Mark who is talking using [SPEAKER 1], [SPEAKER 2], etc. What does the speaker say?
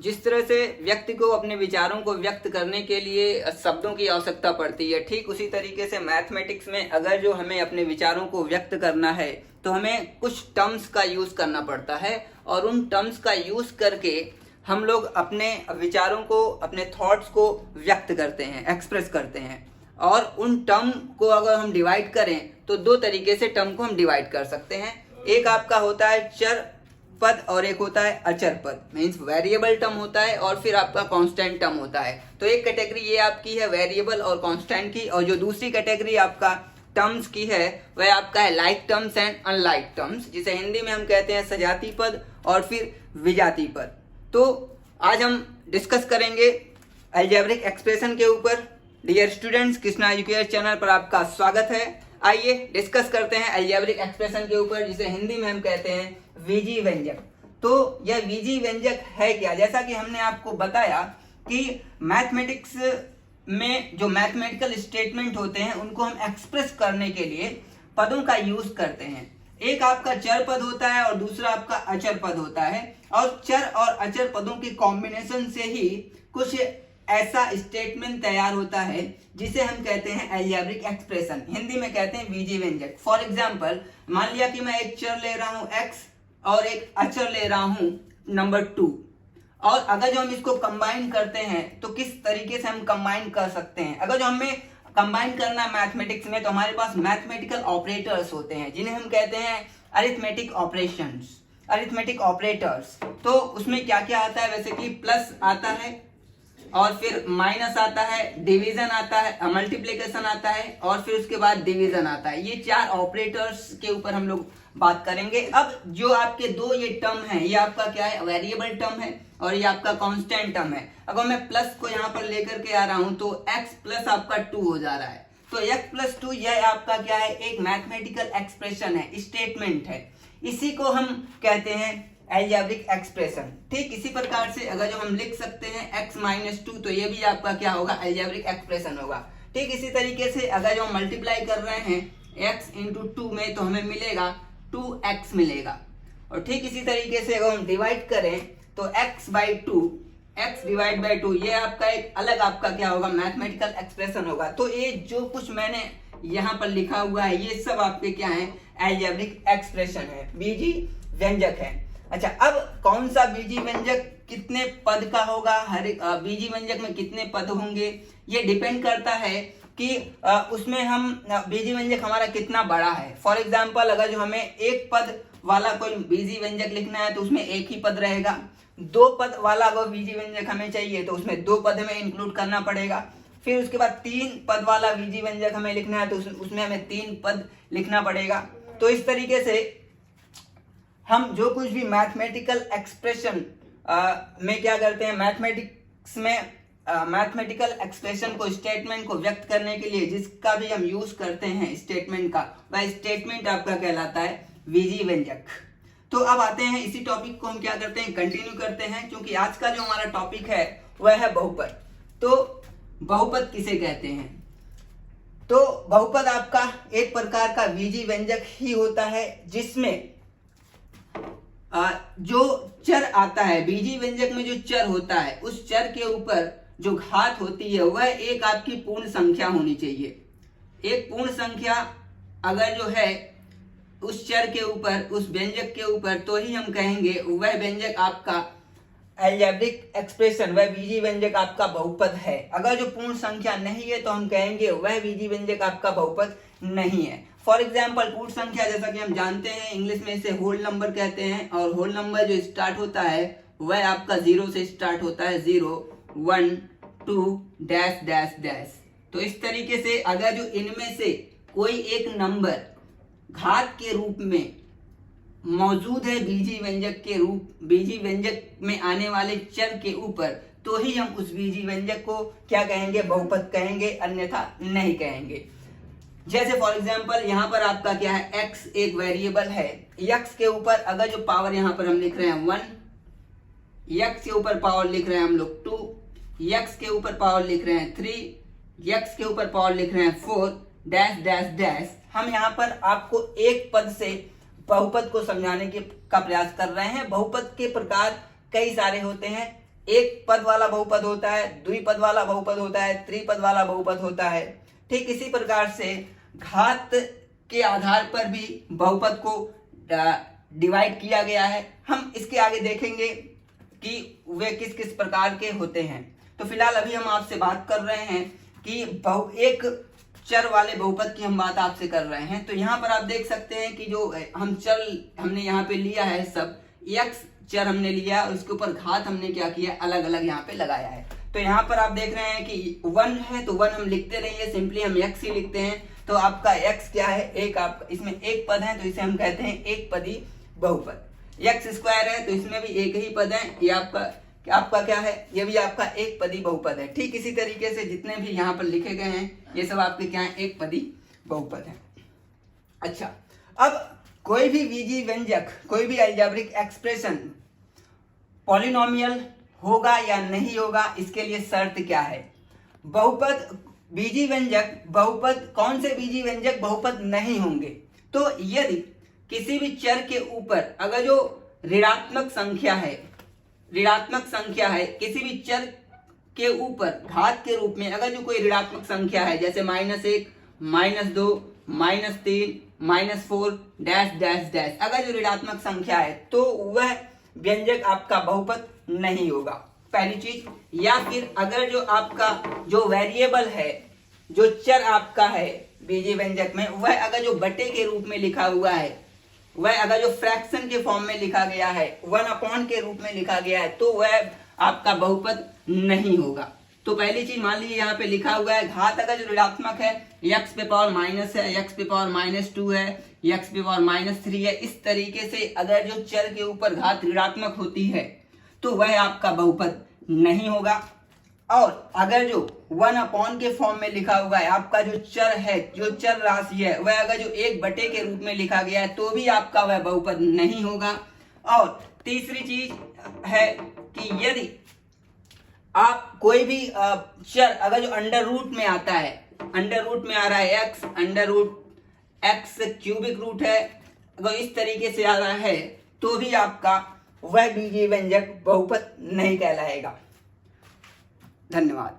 [SPEAKER 1] जिस तरह से व्यक्ति को अपने विचारों को व्यक्त करने के लिए शब्दों की आवश्यकता पड़ती है, ठीक उसी तरीके से मैथमेटिक्स में अगर जो हमें अपने विचारों को व्यक्त करना है तो हमें कुछ टर्म्स का यूज करना पड़ता है और उन टर्म्स का यूज करके हम लोग अपने विचारों को, अपने थॉट्स को व्यक्त करते हैं, एक्सप्रेस करते हैं। और उन टर्म को अगर हम डिवाइड करें तो दो तरीके से टर्म को हम डिवाइड कर सकते हैं। एक आपका होता है चर पद और एक होता है अचर पद, मीन्स वेरिएबल टर्म होता है और फिर आपका कांस्टेंट टर्म होता है। तो एक कैटेगरी ये आपकी है वेरिएबल और कांस्टेंट की, और जो दूसरी कैटेगरी आपका टर्म्स की है वह आपका है like terms and unlike terms, जिसे हिंदी में हम कहते हैं सजाती पद और फिर विजाती पद। तो आज हम डिस्कस करेंगे अलजेब्रिक एक्सप्रेशन के ऊपर। Dear students, Krishna education channel पर आपका स्वागत है। आइए डिस्कस करते हैं अलजेब्रिक एक्सप्रेशन के ऊपर, जिसे हिंदी में हम कहते हैं बीजीय व्यंजक। तो यह बीजीय व्यंजक है क्या? जैसा कि हमने आपको बताया कि मैथमेटिक्स में जो मैथमेटिकल स्टेटमेंट होते हैं उनको हम एक्सप्रेस करने के लिए पदों का यूज करते हैं। एक आपका चर पद होता है और दूसरा आपका अचर पद होता है, और चर और अचर पदों के कॉम्बिनेशन से ही कुछ ऐसा स्टेटमेंट तैयार होता है जिसे हम कहते हैं अलजेब्रिक एक्सप्रेशन, हिंदी में कहते हैं बीजीय व्यंजक। फॉर एग्जांपल, मान लिया कि मैं एक चर ले रहा हूं x और एक अचर ले रहा हूं नंबर 2, और अगर जो हम इसको कंबाइन करते हैं तो किस तरीके से हम कंबाइन कर सकते हैं। अगर जो हमें कंबाइन करना है मैथमेटिक्स में तो हमारे पास मैथमेटिकल ऑपरेटर्स होते हैं जिन्हें हम कहते हैं अरिथमेटिक ऑपरेशंस, अरिथमेटिक ऑपरेटर्स। तो उसमें क्या क्या आता है? वैसे कि प्लस आता है और फिर माइनस आता है, डिवीजन आता है, मल्टीप्लिकेशन आता है और फिर उसके बाद डिवीजन आता है। ये चार ऑपरेटर्स के ऊपर हम लोग बात करेंगे। अब जो आपके दो ये टर्म है, ये आपका क्या है? वेरिएबल टर्म है और ये आपका कांस्टेंट टर्म है। अगर मैं प्लस को यहाँ पर लेकर के आ रहा हूं तो x प्लस आपका 2 हो जा रहा है। तो x प्लस 2 यह आपका क्या है? एक मैथमेटिकल एक्सप्रेशन है, स्टेटमेंट है। इसी को हम कहते हैं अलजेब्रिक एक्सप्रेशन। ठीक इसी प्रकार से अगर जो हम लिख सकते हैं x माइनस 2, तो ये भी आपका क्या होगा? अलजेब्रिक एक्सप्रेशन होगा। ठीक इसी तरीके से अगर जो हम मल्टीप्लाई कर रहे हैं x इंटू 2 में तो हमें मिलेगा 2x मिलेगा। और ठीक इसी तरीके से अगर हम डिवाइड करें तो x by 2, x divide by 2, ये आपका एक अलग आपका क्या होगा? मैथमेटिकल एक्सप्रेशन होगा। तो ये जो कुछ मैंने यहाँ पर लिखा हुआ है ये सब आपके क्या है? अलजेब्रिक एक्सप्रेशन है, बीजीय व्यंजक है। अच्छा, अब कौन सा बीजीय व्यंजक कितने पद का होगा, हर एक बीजीय व्यंजक में कितने पद होंगे, ये डिपेंड करता है कि उसमें हम बीजीय व्यंजक हमारा कितना बड़ा है। फॉर एग्जांपल, अगर जो हमें एक पद वाला कोई बीजीय व्यंजक लिखना है तो उसमें एक ही पद रहेगा। 2 पद वाला अगर बीजीय व्यंजक हमें चाहिए तो उसमें 2 पद हमें इंक्लूड करना पड़ेगा। फिर उसके बाद 3 पद वाला बीजीय व्यंजक हमें लिखना है तो उसमें हमें 3 पद लिखना पड़ेगा। तो इस तरीके से हम जो कुछ भी मैथमेटिकल एक्सप्रेशन में क्या करते हैं, मैथमेटिक्स में मैथमेटिकल एक्सप्रेशन को, स्टेटमेंट को व्यक्त करने के लिए जिसका भी हम यूज करते हैं स्टेटमेंट का, वह स्टेटमेंट आपका कहलाता है बीजीय व्यंजक। तो अब आते हैं इसी टॉपिक को हम क्या करते हैं? कंटिन्यू करते हैं, क्योंकि आज का जो हमारा टॉपिक है वह है बहुपद। तो बहुपद किसे कहते हैं? तो बहुपद आपका एक प्रकार का बीजीय व्यंजक ही होता है जिसमें जो चर आता है, बीजीय व्यंजक में जो चर होता है उस चर के ऊपर जो घात होती है वह एक आपकी पूर्ण संख्या होनी चाहिए। एक पूर्ण संख्या अगर जो है उस चर के ऊपर, उस व्यंजक के ऊपर, तो ही हम कहेंगे वह व्यंजक आपका अलजेब्रिक एक्सप्रेशन, वह बीजीय व्यंजक आपका बहुपद है। अगर जो पूर्ण संख्या नहीं है तो हम कहेंगे वह बीजीय व्यंजक आपका बहुपद नहीं है। फॉर एग्जाम्पल, पूर्ण संख्या जैसा कि हम जानते हैं इंग्लिश में इसे होल नंबर कहते हैं, और होल नंबर जो स्टार्ट होता है वह आपका 0 से स्टार्ट होता है, 0 1 2 डैश डैश डैश। तो इस तरीके से अगर जो इनमें से कोई एक नंबर घात के रूप में मौजूद है बीजीय व्यंजक के रूप, बीजीय व्यंजक में आने वाले चर के ऊपर, तो ही हम उस बीजीय व्यंजक को क्या कहेंगे? बहुपद कहेंगे, अन्यथा नहीं कहेंगे। जैसे फॉर एग्जांपल यहाँ पर आपका क्या है? x एक वेरिएबल है, x के ऊपर अगर जो पावर यहाँ पर हम लिख रहे हैं 1, x के ऊपर पावर लिख रहे हैं हम लोग 2, x के ऊपर पावर लिख रहे हैं 3, x के ऊपर पावर लिख रहे हैं 4 डैश डैश डैश। हम यहाँ पर आपको एक पद से बहुपद को समझाने का प्रयास कर रहे हैं। बहुपद के प्रकार कई सारे होते हैं, एक पद वाला बहुपद होता है, द्विपद वाला बहुपद होता है, त्रिपद वाला बहुपद होता है। ठीक इसी प्रकार से घात के आधार पर भी बहुपद को डिवाइड किया गया है। हम इसके आगे देखेंगे कि वे किस किस प्रकार के होते हैं। तो फिलहाल अभी हम आपसे बात कर रहे हैं कि एक चर वाले बहुपद की हम बात आपसे कर रहे हैं। तो यहाँ पर आप देख सकते हैं कि जो हमने यहाँ पे लिया है सब x चर हमने लिया और उसके ऊपर घात हमने क्या किया, अलग अलग यहाँ पे लगाया है। तो यहाँ पर आप देख रहे हैं कि 1 है तो 1 हम लिखते नहीं है, सिंपली हम x ही लिखते हैं। तो आपका x क्या है, एक आपका इसमें एक पद है तो इसे हम कहते हैं एक पदी बहुपद। x स्क्वायर है तो इसमें भी एक ही पद है, ये आपका क्या है, ये भी आपका एक पदी बहुपद है। ठीक इसी तरीके से जितने भी यहाँ पर लिखे गए हैं ये सब आपके क्या है, एक पदी बहुपद है। अच्छा, अब कोई भी बीजीय व्यंजक, कोई भी अलजेब्रिक एक्सप्रेशन पॉलिनोमियल होगा या नहीं होगा, इसके लिए शर्त क्या है। बहुपद बीजीय व्यंजक बहुपद, कौन से बीजीय व्यंजक बहुपद नहीं होंगे, तो यदि किसी भी चर के ऊपर अगर जो ऋणात्मक संख्या है किसी भी चर के ऊपर घात के रूप में अगर जो कोई ऋणात्मक संख्या है, जैसे -1, -2, -3, -4 डैश डैश डैश, अगर जो ऋणात्मक संख्या है तो वह व्यंजक आपका बहुपद नहीं होगा, पहली चीज। या फिर अगर जो आपका जो वेरिएबल है, जो चर आपका है बीजीय व्यंजक में, वह अगर जो बटे के रूप में लिखा हुआ है, वह अगर जो फ्रैक्शन के फॉर्म में लिखा गया है, 1/, के रूप में लिखा गया है, तो वह आपका बहुपद नहीं होगा। तो पहली चीज मान लीजिए यहाँ पे लिखा हुआ है घात अगर जो ऋणात्मक है, x पे पावर माइनस है, x पे पावर -2 है, x पे पावर -3 है, इस तरीके से अगर जो चर के ऊपर घात ऋणात्मक होती है तो वह आपका बहुपद नहीं होगा। और अगर जो 1/, के फॉर्म में लिखा हुआ है, आपका जो चर है, जो चर राशि है, वह अगर जो 1/, के रूप में लिखा गया है तो भी आपका वह बहुपद नहीं होगा। और तीसरी चीज है कि यदि आप कोई भी चर अगर जो अंडर रूट में आता है, अंडर रूट में आ रहा है x, under root x cubic root है, अगर इस तरीके से आ रहा है तो भी आपका वह बीजीय व्यंजक बहुपद नहीं कहलाएगा। धन्यवाद।